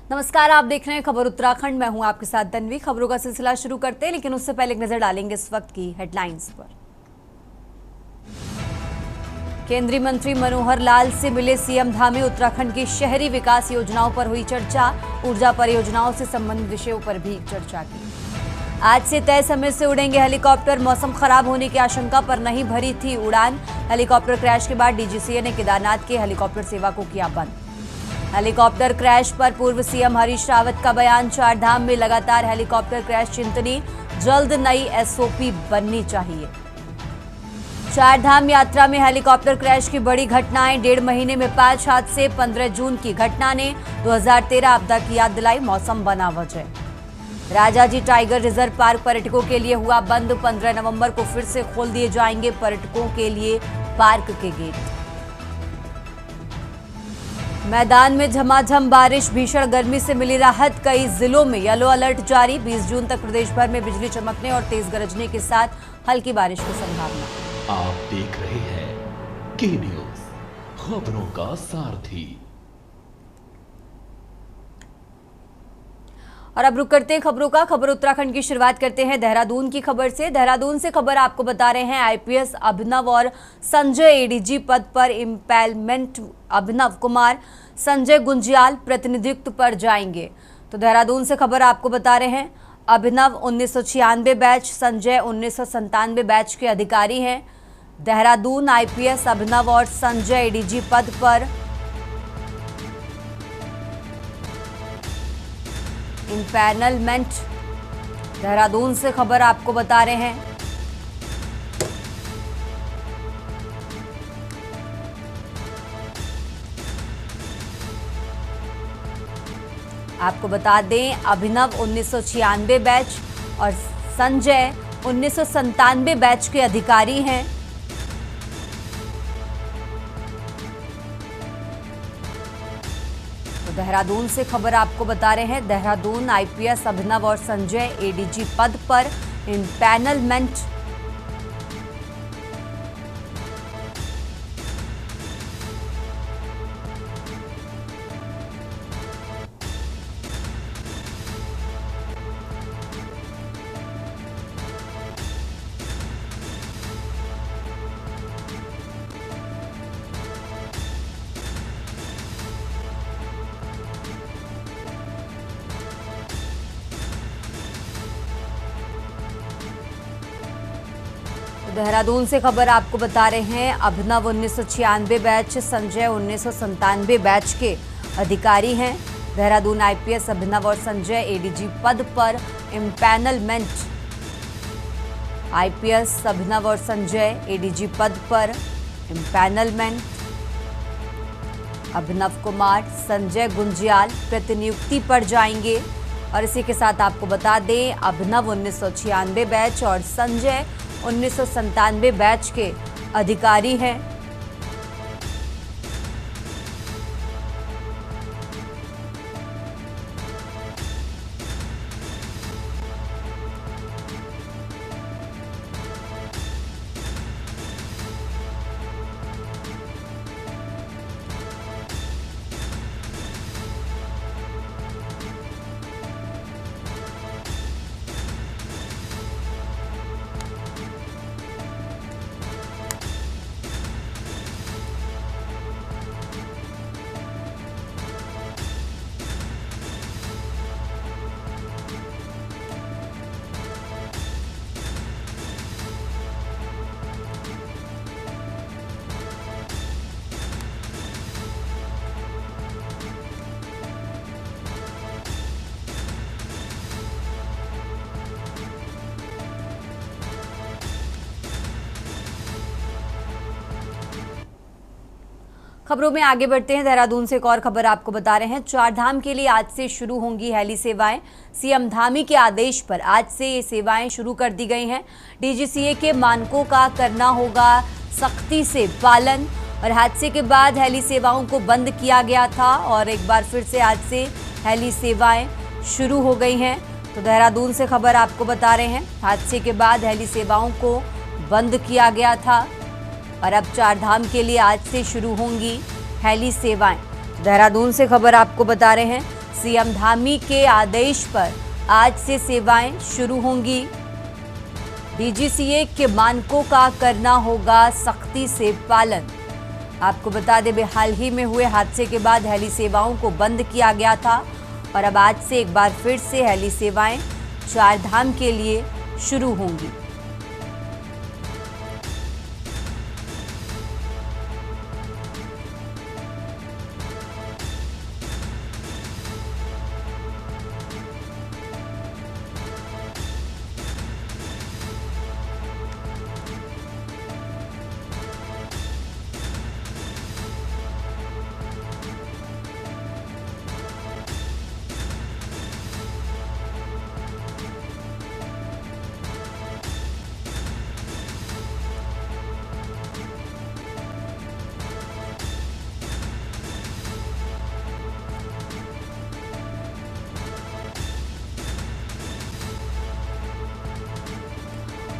नमस्कार, आप देख रहे हैं खबर उत्तराखंड। मैं हूं आपके साथ तन्वी। खबरों का सिलसिला शुरू करते हैं, लेकिन उससे पहले एक नजर डालेंगे इस वक्त की हेडलाइंस पर। केंद्रीय मंत्री मनोहर लाल से मिले सीएम धामी। उत्तराखंड की शहरी विकास योजनाओं पर हुई चर्चा। ऊर्जा परियोजनाओं से संबंधित विषयों पर भी चर्चा की। आज से तय समय से उड़ेंगे हेलीकॉप्टर। मौसम खराब होने की आशंका पर नहीं भरी थी उड़ान। हेलीकॉप्टर क्रैश के बाद डीजीसीए ने केदारनाथ के हेलीकॉप्टर सेवा को किया बंद। हेलीकॉप्टर क्रैश पर पूर्व सीएम हरीश रावत का बयान। चारधाम में लगातार हेलीकॉप्टर क्रैश चिंतनीय, जल्द नई एसओपी बननी चाहिए। चारधाम यात्रा में हेलीकॉप्टर क्रैश की बड़ी घटनाएं। 1.5 महीने में 5 हादसे। 15 जून की घटना ने 2013 आपदा की याद दिलाई। मौसम बना वजह। राजाजी टाइगर रिजर्व पार्क पर्यटकों के लिए हुआ बंद। 15 नवंबर को फिर से खोल दिए जाएंगे पर्यटकों के लिए पार्क के गेट। मैदान में झमाझम बारिश। भीषण गर्मी से मिली राहत। कई जिलों में येलो अलर्ट जारी। 20 जून तक प्रदेश भर में बिजली चमकने और तेज गरजने के साथ हल्की बारिश की संभावना। आप देख रहे हैं के न्यूज, खबरों का सारथी। और अब रुक करते हैं खबरों का। खबर उत्तराखंड की शुरुआत करते हैं देहरादून की खबर से। देहरादून से खबर आपको बता रहे हैं, आईपीएस अभिनव और संजय एडीजी पद पर इम्पेलमेंट। अभिनव कुमार संजय गुंजियाल प्रतिनिधित्व पर जाएंगे। तो देहरादून से खबर आपको बता रहे हैं, अभिनव 1996 बैच, संजय 1997 बैच के अधिकारी हैं। देहरादून आईपीएस अभिनव और संजय एडीजी पद पर इम्पैनलमेंट। देहरादून से खबर आपको बता रहे हैं, आपको बता दें अभिनव 1996 बैच और संजय 1997 बैच के अधिकारी हैं। तो देहरादून से खबर आपको बता रहे हैं, देहरादून आईपीएस अभिनव और संजय एडीजी पद पर इम्पैनलमेंट। देहरादून से खबर आपको बता रहे हैं, अभिनव 1996 बैच, संजय 1997 बैच के अधिकारी हैं। देहरादून आईपीएस अभिनव और संजय एडीजी पद पर इम्पैनलमेंट। आईपीएस अभिनव और संजय एडीजी पद पर इम्पैनलमेंट। अभिनव कुमार संजय गुंजियाल प्रतिनियुक्ति पर जाएंगे। और इसी के साथ आपको बता दें, अभिनव 1996 बैच और संजय 1997 बैच के अधिकारी हैं। खबरों में आगे बढ़ते हैं। देहरादून से एक और खबर आपको बता रहे हैं, चारधाम के लिए आज से शुरू होंगी हेली सेवाएं। सीएम धामी के आदेश पर आज से ये सेवाएं शुरू कर दी गई हैं। डीजीसीए के मानकों का करना होगा सख्ती से पालन। और हादसे के बाद हेली सेवाओं को बंद किया गया था और एक बार फिर से आज से हेली सेवाएं शुरू हो गई हैं। तो देहरादून से खबर आपको बता रहे हैं, हादसे के बाद हेली सेवाओं को बंद किया गया था और अब चारधाम के लिए आज से शुरू होंगी हेली सेवाएं। देहरादून से खबर आपको बता रहे हैं, सीएम धामी के आदेश पर आज से सेवाएं शुरू होंगी। डीजीसीए के मानकों का करना होगा सख्ती से पालन। आपको बता दें, हाल ही में हुए हादसे के बाद हेली सेवाओं को बंद किया गया था और अब आज से एक बार फिर से हेली सेवाएं चारधाम के लिए शुरू होंगी।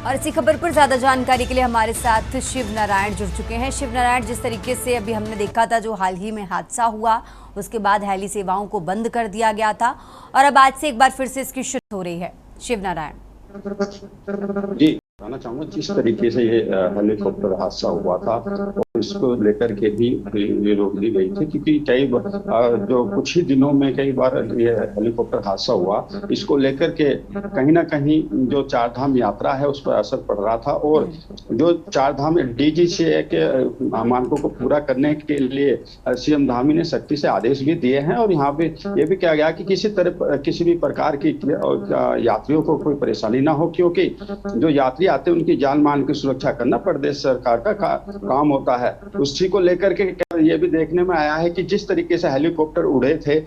और इसी खबर पर ज्यादा जानकारी के लिए हमारे साथ शिव नारायण जुड़ चुके हैं। शिव नारायण, जिस तरीके से अभी हमने देखा था, जो हाल ही में हादसा हुआ उसके बाद हेली सेवाओं को बंद कर दिया गया था और अब आज से एक बार फिर से इसकी शुरुआत हो रही है। शिव नारायण जी, बताना चाहूँगा जिस तरीके से ये हेलीकॉप्टर हादसा हुआ था और इसको लेकर के भी ये रोक दी गई थी, क्योंकि कई जो कुछ ही दिनों में कई बार ये हेलीकॉप्टर हादसा हुआ, इसको लेकर के कहीं ना कहीं जो चारधाम यात्रा है उस पर असर पड़ रहा था और जो चारधाम डीजीसीए के मानकों को पूरा करने के लिए सीएम धामी ने सख्ती से आदेश भी दिए हैं और यहाँ पे ये भी कहा गया कि किसी भी प्रकार की यात्रियों को कोई परेशानी ना हो, क्योंकि जो यात्री आते हैं उनकी जान मान की सुरक्षा करना प्रदेश सरकार का काम होता है। उसी को लेकर के ये भी देखने में आया है कि जिस तरीके से हेलीकॉप्टर उड़े थे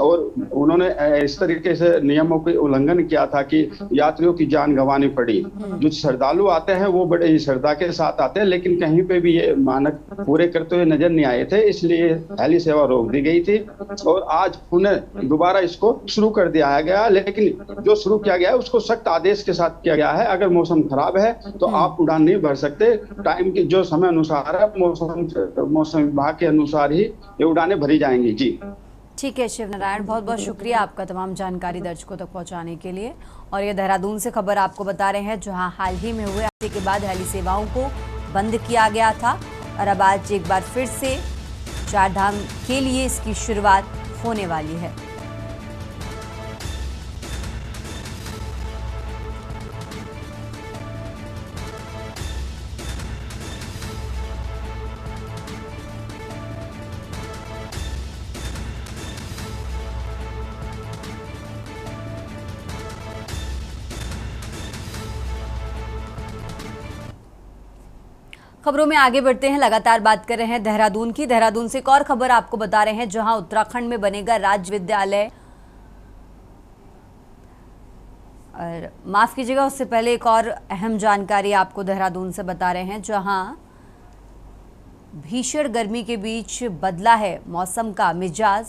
और उन्होंने इस तरीके से नियमों के उल्लंघन किया था कि यात्रियों की जान गंवानी पड़ी। जो श्रद्धालु आते हैं वो बड़े श्रद्धा के साथ आते हैं, लेकिन कहीं पे भी ये मानक पूरे करते हुए नजर नहीं आए थे, इसलिए हेली सेवा रोक दी गई थी और आज पुनः दोबारा इसको शुरू कर दिया गया। लेकिन जो शुरू किया गया है उसको सख्त आदेश के साथ किया गया है। अगर मौसम खराब है तो आप उड़ान नहीं भर सकते। टाइम की जो समय अनुसार है मौसम विभाग के अनुसार ही ये उड़ानें भरी जाएंगी। जी ठीक है शिव नारायण, बहुत बहुत शुक्रिया आपका तमाम जानकारी दर्शकों तक पहुंचाने के लिए। और ये देहरादून से खबर आपको बता रहे हैं, जहां हाल ही में हुए हादसे के बाद हेली सेवाओं को बंद किया गया था और अब आज एक बार फिर से चारधाम के लिए इसकी शुरुआत होने वाली है। खबरों में आगे बढ़ते हैं, लगातार बात कर रहे हैं देहरादून की। देहरादून से एक और खबर आपको बता रहे हैं, जहां उत्तराखंड में बनेगा राज्य विद्यालय। और माफ कीजिएगा, उससे पहले एक और अहम जानकारी आपको देहरादून से बता रहे हैं, जहां भीषण गर्मी के बीच बदला है मौसम का मिजाज।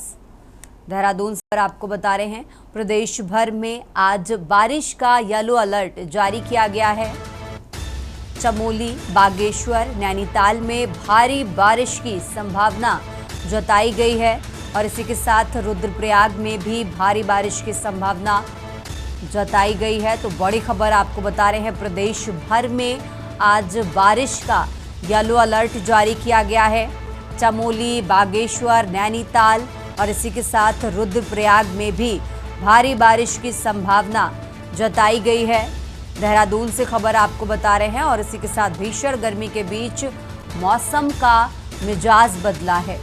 देहरादून पर आपको बता रहे हैं, प्रदेश भर में आज बारिश का येलो अलर्ट जारी किया गया है। चमोली, बागेश्वर, नैनीताल में भारी बारिश की संभावना जताई गई है और इसी के साथ रुद्रप्रयाग में भी भारी बारिश की संभावना जताई गई है। तो बड़ी खबर आपको बता रहे हैं, प्रदेश भर में आज बारिश का येलो अलर्ट जारी किया गया है। चमोली, बागेश्वर, नैनीताल और इसी के साथ रुद्रप्रयाग में भी भारी बारिश की संभावना जताई गई है। देहरादून से खबर आपको बता रहे हैं और इसी के साथ भीषण गर्मी के बीच मौसम का मिजाज बदला है।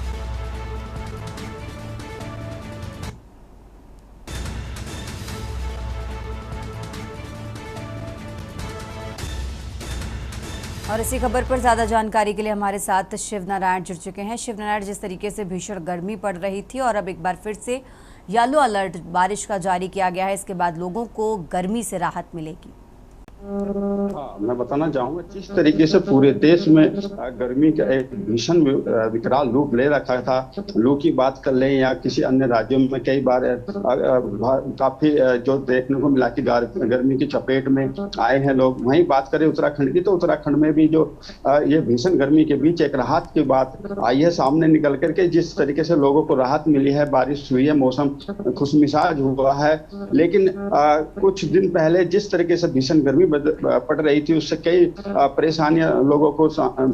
और इसी खबर पर ज्यादा जानकारी के लिए हमारे साथ शिव नारायण जुड़ चुके हैं। शिव नारायण, जिस तरीके से भीषण गर्मी पड़ रही थी और अब एक बार फिर से येलो अलर्ट बारिश का जारी किया गया है, इसके बाद लोगों को गर्मी से राहत मिलेगी। हाँ, मैं बताना चाहूंगा जिस तरीके से पूरे देश में गर्मी का एक भीषण विकराल रूप ले रखा था। लू की बात कर लें या किसी अन्य राज्यों में कई बार काफी जो देखने को मिला कि गर्मी की चपेट में आए हैं लोग। वहीं बात करें उत्तराखंड की, तो उत्तराखंड में भी जो ये भीषण गर्मी के बीच एक राहत की बात आई है सामने निकल करके। जिस तरीके से लोगों को राहत मिली है, बारिश हुई है, मौसम खुशमिजाज हुआ है। लेकिन कुछ दिन पहले जिस तरीके से भीषण गर्मी पड़ रही थी, उससे कई परेशानियां लोगों को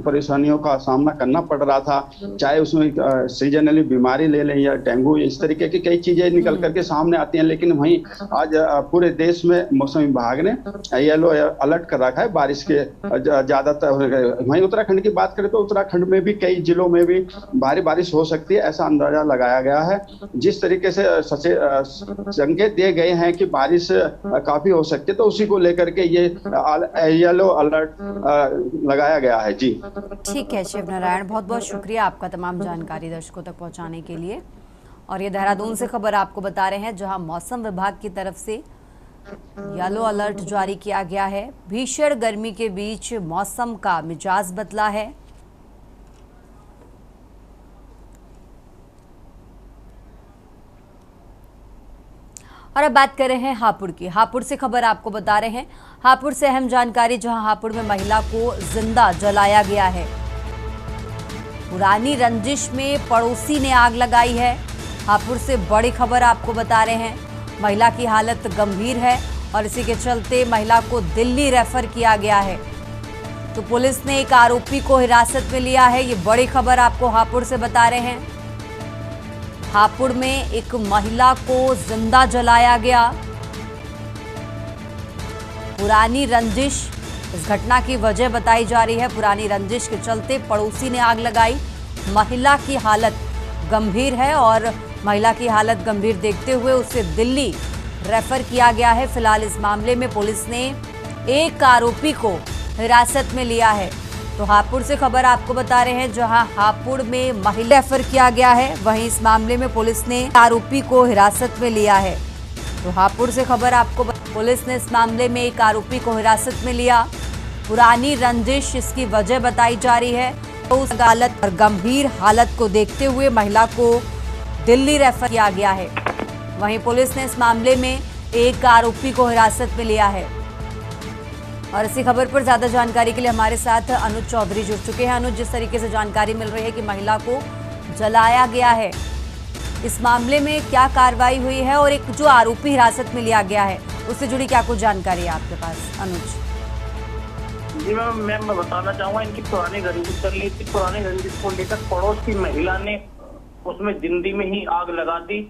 परेशानियों का सामना करना पड़ रहा था। चाहे उसमें सीजनली बीमारी ले लें या डेंगू, इस तरीके की कई चीजें निकल करके सामने आती हैं। लेकिन वहीं आज पूरे देश में मौसम विभाग ने येलो अलर्ट कर रखा है बारिश के ज्यादातर। वहीं उत्तराखंड की बात करें तो उत्तराखंड में भी कई जिलों में भी भारी बारिश हो सकती है, ऐसा अंदाजा लगाया गया है। जिस तरीके से संकेत दिए गए हैं कि बारिश काफी हो सकती है, तो उसी को लेकर के ये येलो अलर्ट लगाया गया है। जी ठीक है शिव नारायण, बहुत बहुत शुक्रिया आपका तमाम जानकारी दर्शकों तक पहुंचाने के लिए। और ये देहरादून से खबर आपको बता रहे हैं, जहां मौसम विभाग की तरफ से येलो अलर्ट जारी किया गया है। भीषण गर्मी के बीच मौसम का मिजाज बदला है। और अब बात कर रहे हैं हापुड़ की। हापुड़ से खबर आपको बता रहे हैं, हापुड़ से अहम जानकारी, जहां हापुड़ में महिला को जिंदा जलाया गया है। पुरानी रंजिश में पड़ोसी ने आग लगाई है। हापुड़ से बड़ी खबर आपको बता रहे हैं, महिला की हालत गंभीर है और इसी के चलते महिला को दिल्ली रेफर किया गया है। तो पुलिस ने एक आरोपी को हिरासत में लिया है। ये बड़ी खबर आपको हापुड़ से बता रहे हैं। हापुड़ में एक महिला को जिंदा जलाया गया। पुरानी रंजिश इस घटना की वजह बताई जा रही है। पुरानी रंजिश के चलते पड़ोसी ने आग लगाई। महिला की हालत गंभीर है और महिला की हालत गंभीर देखते हुए उसे दिल्ली रेफर किया गया है। फिलहाल इस मामले में पुलिस ने एक आरोपी को हिरासत में लिया है। तो हापुड़ से खबर आपको बता रहे हैं, जहां हापुड़ में महिला रेफर किया गया है, वहीं इस मामले में पुलिस ने आरोपी को हिरासत में लिया है। तो हापुड़ से खबर आपको, पुलिस ने इस मामले में एक आरोपी को हिरासत में लिया। पुरानी रंजिश इसकी वजह बताई जा रही है। तो उस हालत और गंभीर हालत को देखते हुए महिला को दिल्ली रेफर किया गया है। वहीं पुलिस ने इस मामले में एक आरोपी को हिरासत में लिया है। और इसी खबर पर ज्यादा जानकारी के लिए हमारे साथ अनुज चौधरी जुड़ चुके हैं। अनुज, जिस तरीके से जानकारी मिल रही है कि महिला को जलाया गया है, इस मामले में क्या कार्रवाई हुई है और एक जो आरोपी हिरासत में लिया गया है उससे जुड़ी क्या कुछ जानकारी है आपके पास? अनुज जी मैम, मैं बताना चाहूँगा, इनकी पुरानी रंजिश चल रही थी। पुरानी रंजिश को लेकर पड़ोस की महिला ने उसमें जिंदी में ही आग लगा दी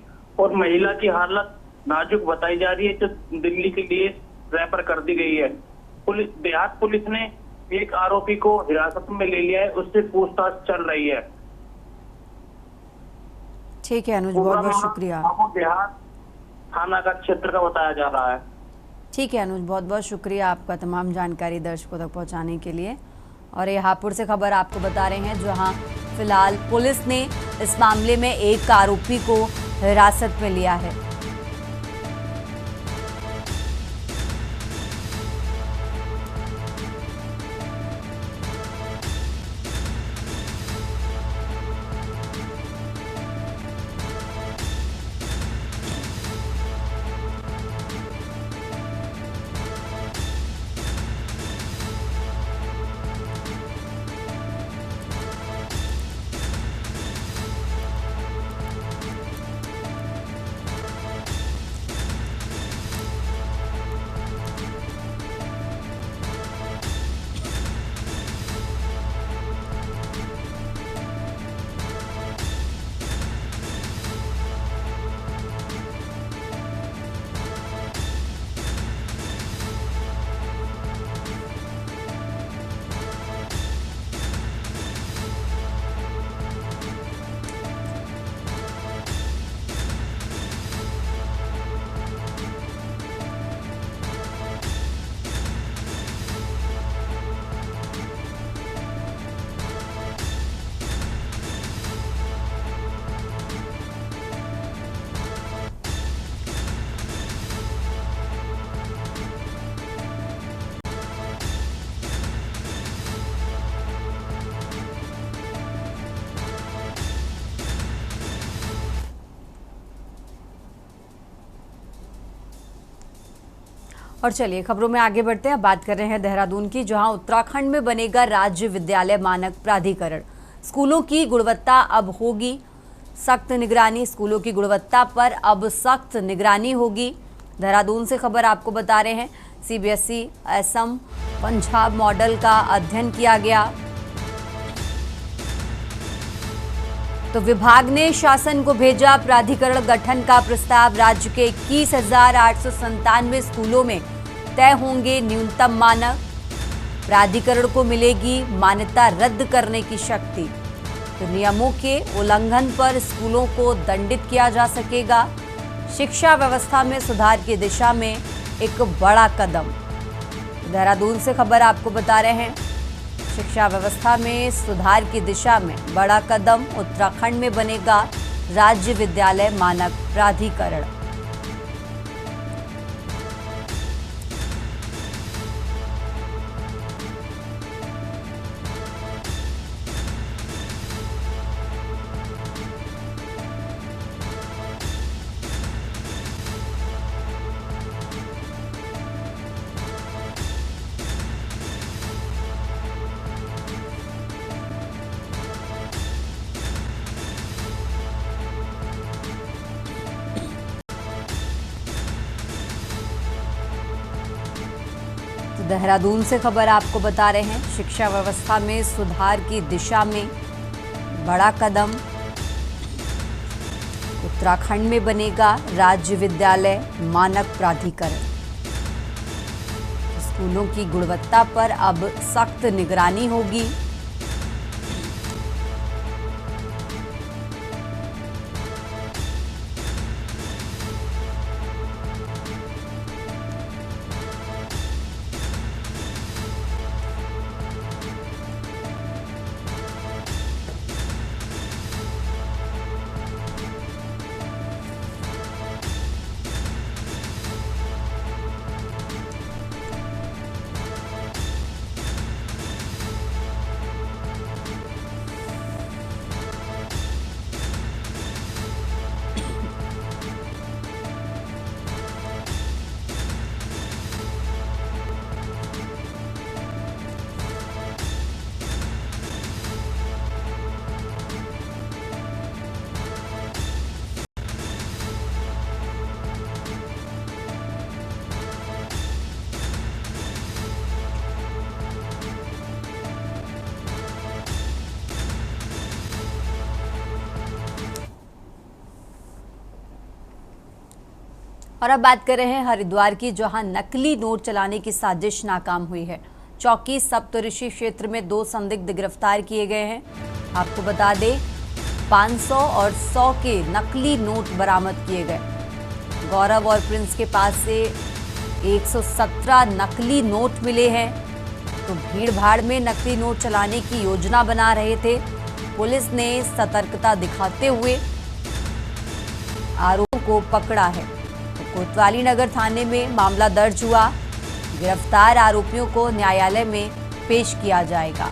और महिला की हालत नाजुक बताई जा रही है, जो दिल्ली के लिए रेफर कर दी गई है। देहात पुलिस ने एक आरोपी को हिरासत में ले लिया है, उससे पूछताछ चल रही है। ठीक है अनुज, बहुत बहुत शुक्रिया। देहात थाना का क्षेत्र का बताया जा रहा है। ठीक है अनुज, बहुत बहुत शुक्रिया आपका तमाम जानकारी दर्शकों तक पहुंचाने के लिए। और ये हापुड़ से खबर आपको बता रहे हैं, जहां फिलहाल पुलिस ने इस मामले में एक आरोपी को हिरासत में लिया है। और चलिए खबरों में आगे बढ़ते हैं। बात कर रहे हैं देहरादून की, जहां उत्तराखंड में बनेगा राज्य विद्यालय मानक प्राधिकरण। स्कूलों की गुणवत्ता अब होगी सख्त निगरानी, स्कूलों की गुणवत्ता पर अब सख्त निगरानी होगी। देहरादून से खबर आपको बता रहे हैं, सीबीएसई, असम, पंजाब मॉडल का अध्ययन किया गया। तो विभाग ने शासन को भेजा प्राधिकरण गठन का प्रस्ताव। राज्य के 21,897 स्कूलों में तय होंगे न्यूनतम मानक। प्राधिकरण को मिलेगी मान्यता रद्द करने की शक्ति। तो नियमों के उल्लंघन पर स्कूलों को दंडित किया जा सकेगा। शिक्षा व्यवस्था में सुधार की दिशा में एक बड़ा कदम। देहरादून से खबर आपको बता रहे हैं, शिक्षा व्यवस्था में सुधार की दिशा में बड़ा कदम। उत्तराखंड में बनेगा राज्य विद्यालय मानक प्राधिकरण। देहरादून से खबर आपको बता रहे हैं, शिक्षा व्यवस्था में सुधार की दिशा में बड़ा कदम। उत्तराखंड में बनेगा राज्य विद्यालय मानक प्राधिकरण। स्कूलों की गुणवत्ता पर अब सख्त निगरानी होगी। और अब बात कर रहे हैं हरिद्वार की, जहां नकली नोट चलाने की साजिश नाकाम हुई है। चौकी सप्तऋषि क्षेत्र में 2 संदिग्ध गिरफ्तार किए गए हैं। आपको बता दें, 500 और 100 के नकली नोट बरामद किए गए। गौरव और प्रिंस के पास से 117 नकली नोट मिले हैं। तो भीड़ भाड़ में नकली नोट चलाने की योजना बना रहे थे। पुलिस ने सतर्कता दिखाते हुए आरोपियों को पकड़ा है। तो कोतवाली नगर थाने में मामला दर्ज हुआ। गिरफ्तार आरोपियों को न्यायालय में पेश किया जाएगा।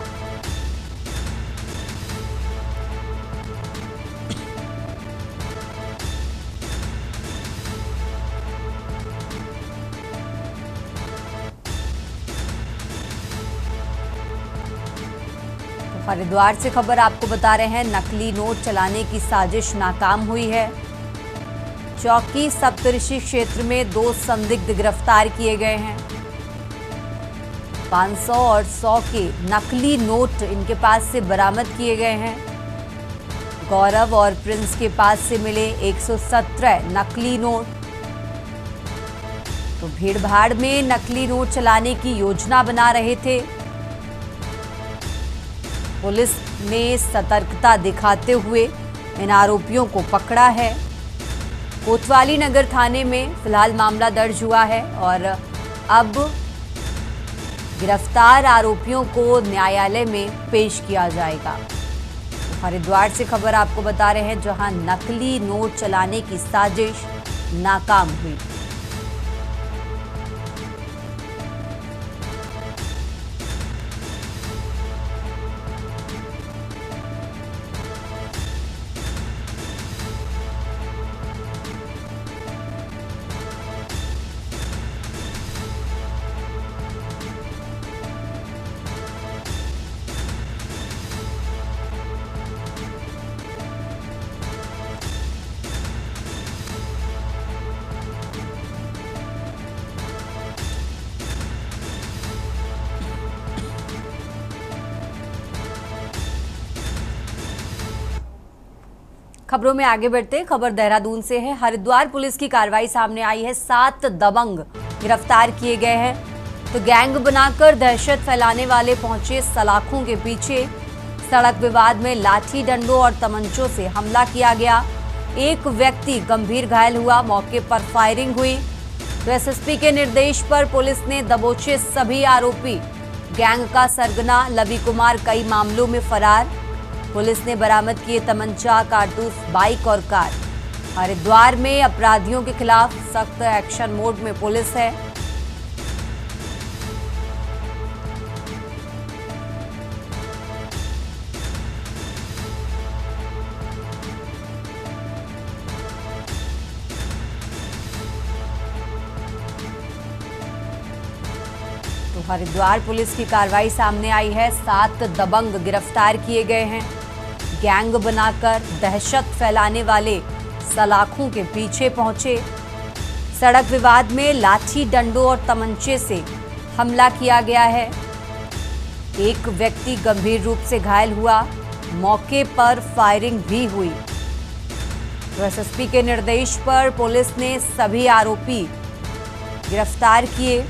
हरिद्वार से खबर आपको बता रहे हैं, नकली नोट चलाने की साजिश नाकाम हुई है। चौकी सप्तऋषि क्षेत्र में 2 संदिग्ध गिरफ्तार किए गए हैं। 500 और 100 के नकली नोट इनके पास से बरामद किए गए हैं। गौरव और प्रिंस के पास से मिले 117 नकली नोट। तो भीड़ भाड़ में नकली नोट चलाने की योजना बना रहे थे। पुलिस ने सतर्कता दिखाते हुए इन आरोपियों को पकड़ा है। कोतवाली नगर थाने में फिलहाल मामला दर्ज हुआ है और अब गिरफ्तार आरोपियों को न्यायालय में पेश किया जाएगा। हरिद्वार से खबर आपको बता रहे हैं, जहां नकली नोट चलाने की साजिश नाकाम हुई। खबरों में आगे बढ़ते खबर देहरादून से है। हरिद्वार पुलिस की कार्रवाई सामने आई है। 7 दबंग गिरफ्तार किए गए हैं। तो गैंग बनाकर दहशत फैलाने वाले पहुंचे सलाखों के पीछे। सड़क विवाद में लाठी डंडों और तमंचों से हमला किया गया। एक व्यक्ति गंभीर घायल हुआ। मौके पर फायरिंग हुई। तो एसएसपी के निर्देश पर पुलिस ने दबोचे सभी आरोपी। गैंग का सरगना लवी कुमार कई मामलों में फरार। पुलिस ने बरामद किए तमंचा, कारतूस, बाइक और कार। हरिद्वार में अपराधियों के खिलाफ सख्त एक्शन मोड में पुलिस है। तो हरिद्वार पुलिस की कार्रवाई सामने आई है। 7 दबंग गिरफ्तार किए गए हैं। गैंग बनाकर दहशत फैलाने वाले सलाखों के पीछे पहुंचे। सड़क विवाद में लाठी डंडों और तमंचे से हमला किया गया है। एक व्यक्ति गंभीर रूप से घायल हुआ। मौके पर फायरिंग भी हुई। तो एसएसपी के निर्देश पर पुलिस ने सभी आरोपी गिरफ्तार किए।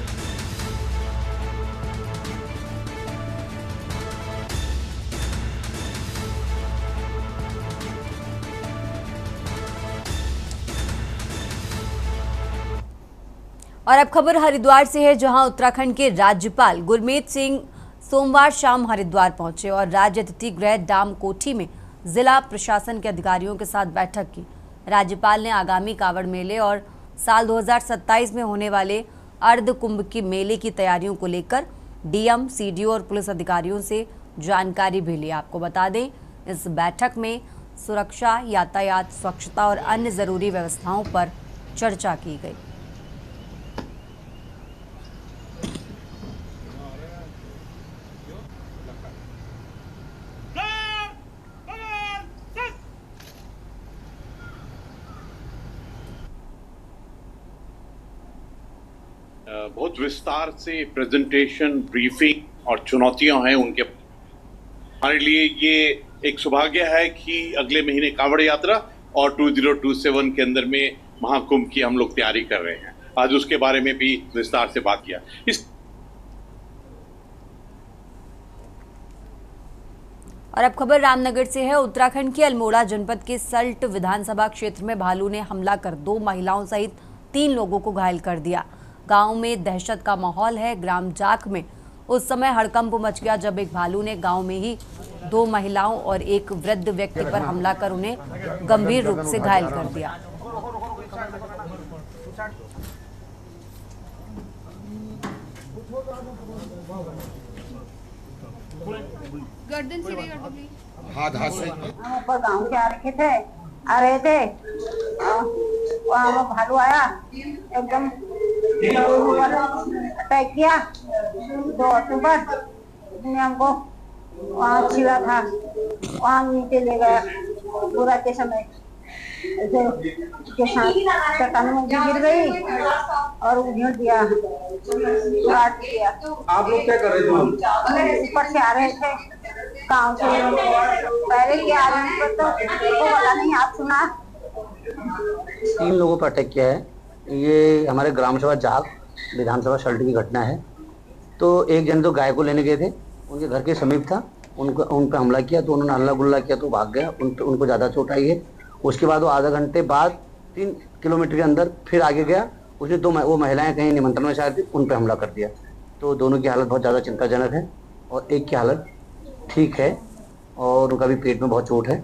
और अब खबर हरिद्वार से है, जहां उत्तराखंड के राज्यपाल गुरमीत सिंह सोमवार शाम हरिद्वार पहुंचे और राज्य अतिथि गृह डाम कोठी में जिला प्रशासन के अधिकारियों के साथ बैठक की। राज्यपाल ने आगामी कावड़ मेले और साल 2027 में होने वाले अर्ध कुंभ की मेले की तैयारियों को लेकर डीएम, सीडीओ और पुलिस अधिकारियों से जानकारी भी ली। आपको बता दें, इस बैठक में सुरक्षा, यातायात, स्वच्छता और अन्य जरूरी व्यवस्थाओं पर चर्चा की गई। बहुत विस्तार से प्रेजेंटेशन, ब्रीफिंग और चुनौतियां हैं उनके। हमारे लिए ये एक सौभाग्य है कि अगले महीने कांवड़ यात्रा और 2027 के अंदर में महाकुंभ की हम लोग तैयारी कर रहे हैं। आज उसके बारे में भी विस्तार से बात किया। और अब खबर रामनगर से है। उत्तराखंड के अल्मोड़ा जनपद के सल्ट विधानसभा क्षेत्र में भालू ने हमला कर 2 महिलाओं सहित 3 लोगों को घायल कर दिया। गांव में दहशत का माहौल है। ग्राम जाख में उस समय हड़कंप मच गया जब एक भालू ने गांव में ही 2 महिलाओं और एक वृद्ध व्यक्ति पर हमला कर उन्हें गंभीर रूप से घायल कर दिया। गर्दन से हाथ से ऊपर गाँव से आ रहे थे वहाँ भालू आया, एकदम अटैक किया। 2 अक्टूबर ने हमको वहाँ छिड़ा था, वहाँ नीचे ले गया पूरा के समय के साथ चट्टानों में गिर गई और उघेड़ दिया, काट दिया। आप लोग क्या कर रहे थे? ऊपर से आ रहे थे गाँव से, पहले क्या आ रहे थे तो पता नहीं। आप सुना? 3 लोगों पर अटैक किया है। ये हमारे ग्राम सभा जाग विधानसभा सल्ट की घटना है। तो एक जन तो गाय को लेने गए थे, उनके घर के समीप था, उन पर हमला किया तो उन्होंने हल्ला गुल्ला किया तो भाग गया। उनको ज़्यादा चोट आई है। उसके बाद वो आधा घंटे बाद 3 किलोमीटर के अंदर फिर आगे गया। उसने 2 वो महिलाएं कहीं निमंत्रण में शायद थी, उन पर हमला कर दिया। तो दोनों की हालत बहुत ज़्यादा चिंताजनक है और एक की हालत ठीक है और उनका भी पेट में बहुत चोट है।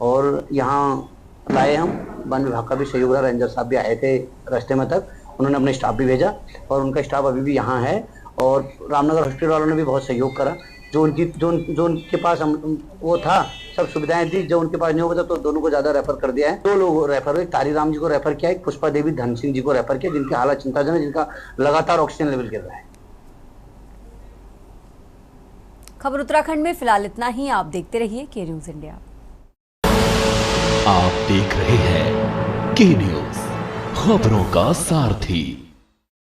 और यहाँ लाए हम, वन विभाग का भी सहयोग रहा, रेंजर साहब भी आए थे रास्ते में तक, उन्होंने अपने स्टाफ भी भेजा और उनका स्टाफ अभी भी यहाँ है। और रामनगर हॉस्पिटल वालों ने भी बहुत सहयोग करा। जो उनके पास वो था सब सुविधाएं दी। जो उनके पास नहीं होगा तो दोनों को ज़्यादा रेफर कर दिया है। 2 लोग रेफर हुए, तारी राम जी को रेफर किया, एक पुष्पा देवी धन सिंह जी को रेफर किया, जिनकी हालत चिंताजनक, जिनका लगातार ऑक्सीजन लेवल गिर रहा है। खबर उत्तराखंड में फिलहाल इतना ही। आप देखते रहिए के न्यूज़ इंडिया। आप देख रहे हैं के न्यूज़, खबरों का सारथी।